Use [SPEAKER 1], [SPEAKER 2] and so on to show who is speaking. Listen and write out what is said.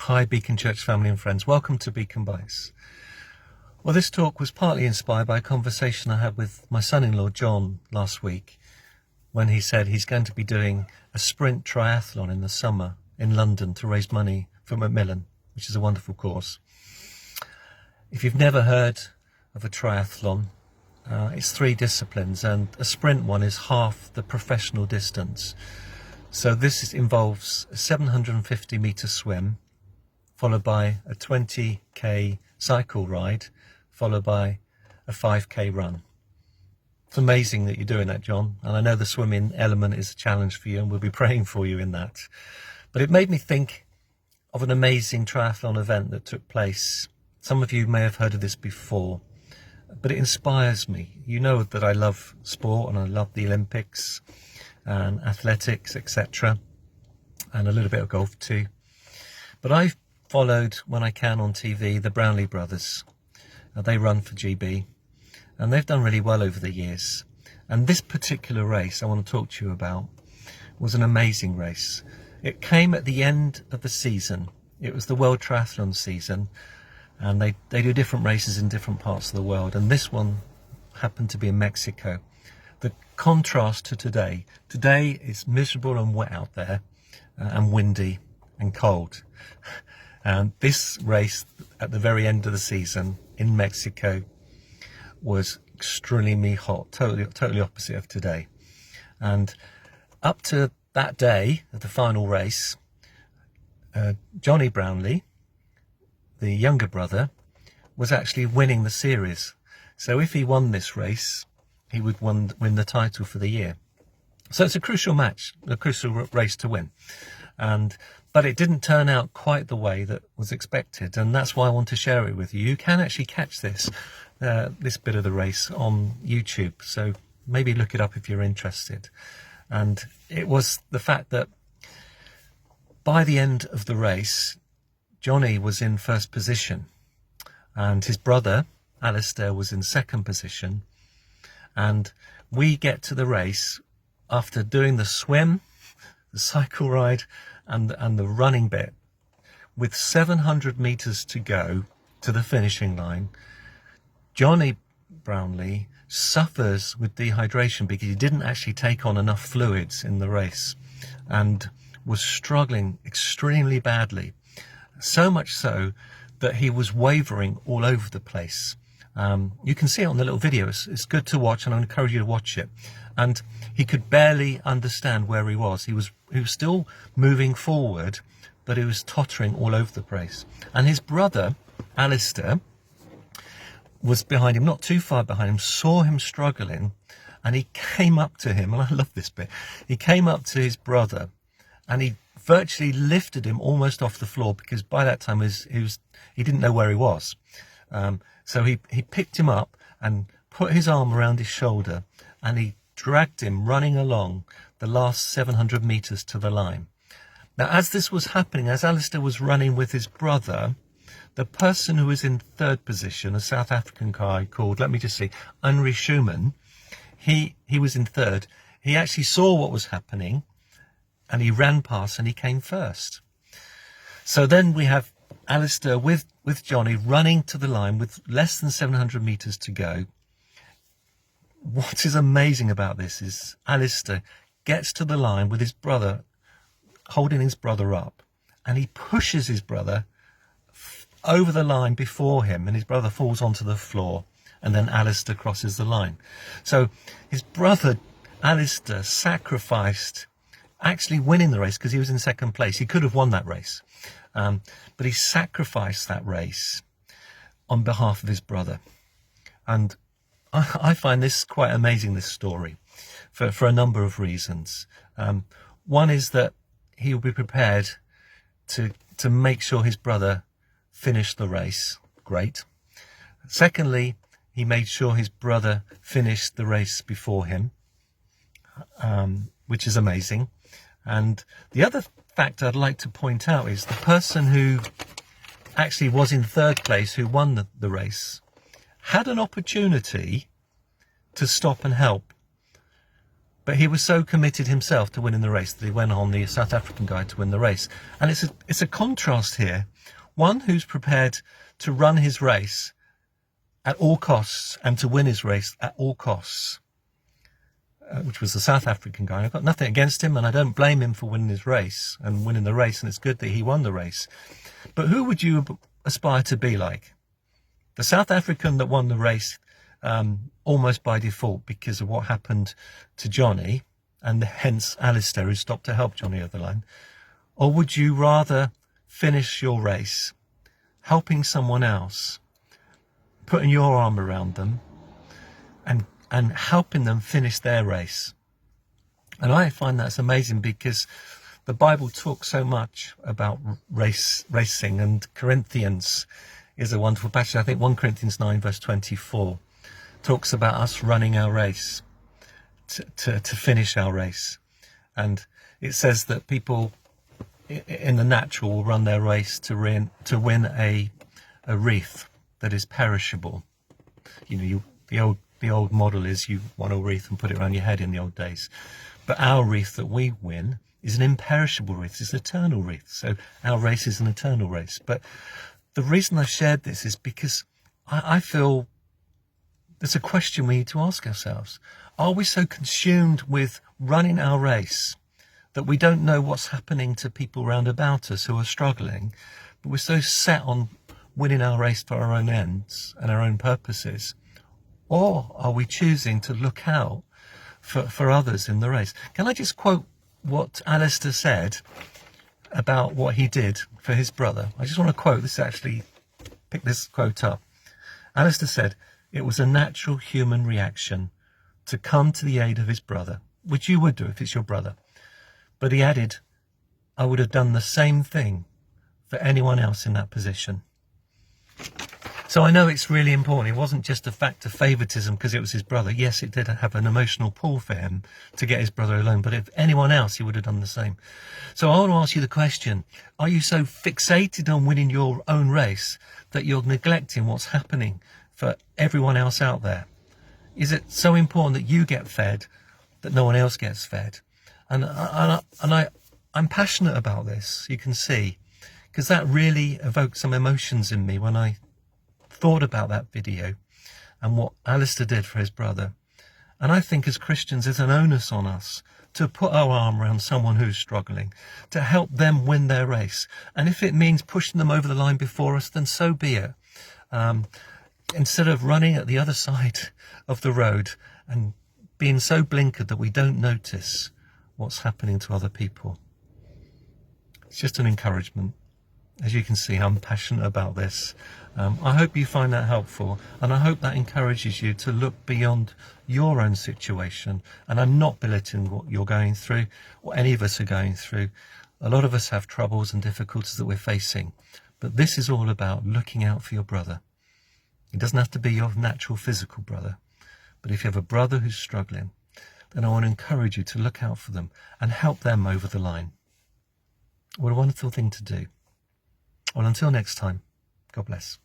[SPEAKER 1] Hi Beacon Church family and friends, welcome to BeaconBites. Well, this talk was partly inspired by a conversation I had with my son-in-law John last week when he said he's going to be doing a sprint triathlon in the summer in London to raise money for Macmillan, which is a wonderful cause. If you've never heard of a triathlon, it's 3 disciplines, and a sprint one is half the professional distance. So this involves a 750 metre swim, followed by a 20k cycle ride, followed by a 5k run. It's amazing that you're doing that, John, and I know the swimming element is a challenge for you, and we'll be praying for you in that. But it made me think of an amazing triathlon event that took place. Some of you may have heard of this before, but it inspires me. You know that I love sport and I love the Olympics and athletics, etc., and a little bit of golf too. But I've followed, when I can on TV, the Brownlee brothers. They run for GB, and they've done really well over the years. And this particular race I want to talk to you about was an amazing race. It came at the end of the season. It was the World Triathlon season, and they do different races in different parts of the world, and this one happened to be in Mexico. The contrast to today is miserable and wet out there, and windy and cold. And this race at the very end of the season in Mexico was extremely hot, totally opposite of today. And up to that day of the final race, Johnny Brownlee, the younger brother, was actually winning the series. So if he won this race, he would win the title for the year. So it's a crucial match, a crucial race to win. But it didn't turn out quite the way that was expected, and that's why I want to share it with you. You can actually catch this bit of the race on YouTube, so maybe look it up if you're interested. And it was the fact that by the end of the race, Johnny was in first position, and his brother, Alistair, was in second position. And we get to the race after doing the swim, the cycle ride, and the running bit, with 700 meters to go to the finishing line. Johnny Brownlee suffers with dehydration because he didn't actually take on enough fluids in the race and was struggling extremely badly, so much so that he was wavering all over the place. You can see it on the little video. It's good to watch, and I encourage you to watch it. And he could barely understand where he was. He was still moving forward, but he was tottering all over the place. And his brother, Alistair, was behind him, not too far behind him, saw him struggling, and he came up to him, and I love this bit. He came up to his brother, and he virtually lifted him almost off the floor, because by that time he didn't know where he was. So he picked him up and put his arm around his shoulder, and he dragged him running along the last 700 meters to the line. Now, as this was happening, as Alistair was running with his brother, the person who was in third position, a South African guy called, let me just see, Henry Schumann, he was in third. He actually saw what was happening, and he ran past, and he came first. So then we have Alistair with Johnny running to the line with less than 700 meters to go. What is amazing about this is Alistair gets to the line with his brother, holding his brother up, and he pushes his brother over the line before him, and his brother falls onto the floor, and then Alistair crosses the line. So his brother, Alistair, sacrificed actually winning the race because he was in second place. He could have won that race, but he sacrificed that race on behalf of his brother. And I find this quite amazing, this story, for a number of reasons. One is that he will be prepared to make sure his brother finished the race. Great. Secondly, he made sure his brother finished the race before him, which is amazing. And the other fact I'd like to point out is the person who actually was in third place, who won the race, had an opportunity to stop and help, but he was so committed himself to winning the race that he went on, the South African guy, to win the race. And it's a contrast here One who's prepared to run his race at all costs and to win his race at all costs, which was the South African guy. I've got nothing against him, and I don't blame him for winning his race and winning the race, and it's good that he won the race. But who would you aspire to be like? The South African that won the race almost by default because of what happened to Johnny, and hence Alistair, who stopped to help Johnny over the line? Or would you rather finish your race helping someone else, putting your arm around them and helping them finish their race? And I find that's amazing, because the Bible talks so much about racing, and Corinthians is a wonderful passage. I think 1 Corinthians 9 verse 24 talks about us running our race to finish our race. And it says that people in the natural will run their race to win a wreath that is perishable. The old model is you won a wreath and put it around your head in the old days. But our wreath that we win is an imperishable wreath. It's an eternal wreath. So our race is an eternal race. But the reason I've shared this is because I feel there's a question we need to ask ourselves. Are we so consumed with running our race that we don't know what's happening to people round about us who are struggling, but we're so set on winning our race for our own ends and our own purposes? Or are we choosing to look out for others in the race? Can I just quote what Alistair said about what he did for his brother? I just want to quote this, actually pick this quote up. Alistair said, "It was a natural human reaction to come to the aid of his brother," which you would do if it's your brother. But he added, "I would have done the same thing for anyone else in that position." So I know it's really important. It wasn't just a fact of favoritism because it was his brother. Yes, it did have an emotional pull for him to get his brother alone, but if anyone else, he would have done the same. So I want to ask you the question, are you so fixated on winning your own race that you're neglecting what's happening for everyone else out there? Is it so important that you get fed that no one else gets fed? And I'm passionate about this, you can see, because that really evoked some emotions in me when I thought about that video and what Alistair did for his brother. And I think as Christians, there's an onus on us to put our arm around someone who's struggling, to help them win their race. And if it means pushing them over the line before us, then so be it. Instead of running at the other side of the road and being so blinkered that we don't notice what's happening to other people. It's just an encouragement. As you can see, I'm passionate about this. I hope you find that helpful, and I hope that encourages you to look beyond your own situation. And I'm not belittling what you're going through, or any of us are going through. A lot of us have troubles and difficulties that we're facing, but this is all about looking out for your brother. It doesn't have to be your natural physical brother, but if you have a brother who's struggling, then I want to encourage you to look out for them and help them over the line. What a wonderful thing to do. Well, until next time, God bless.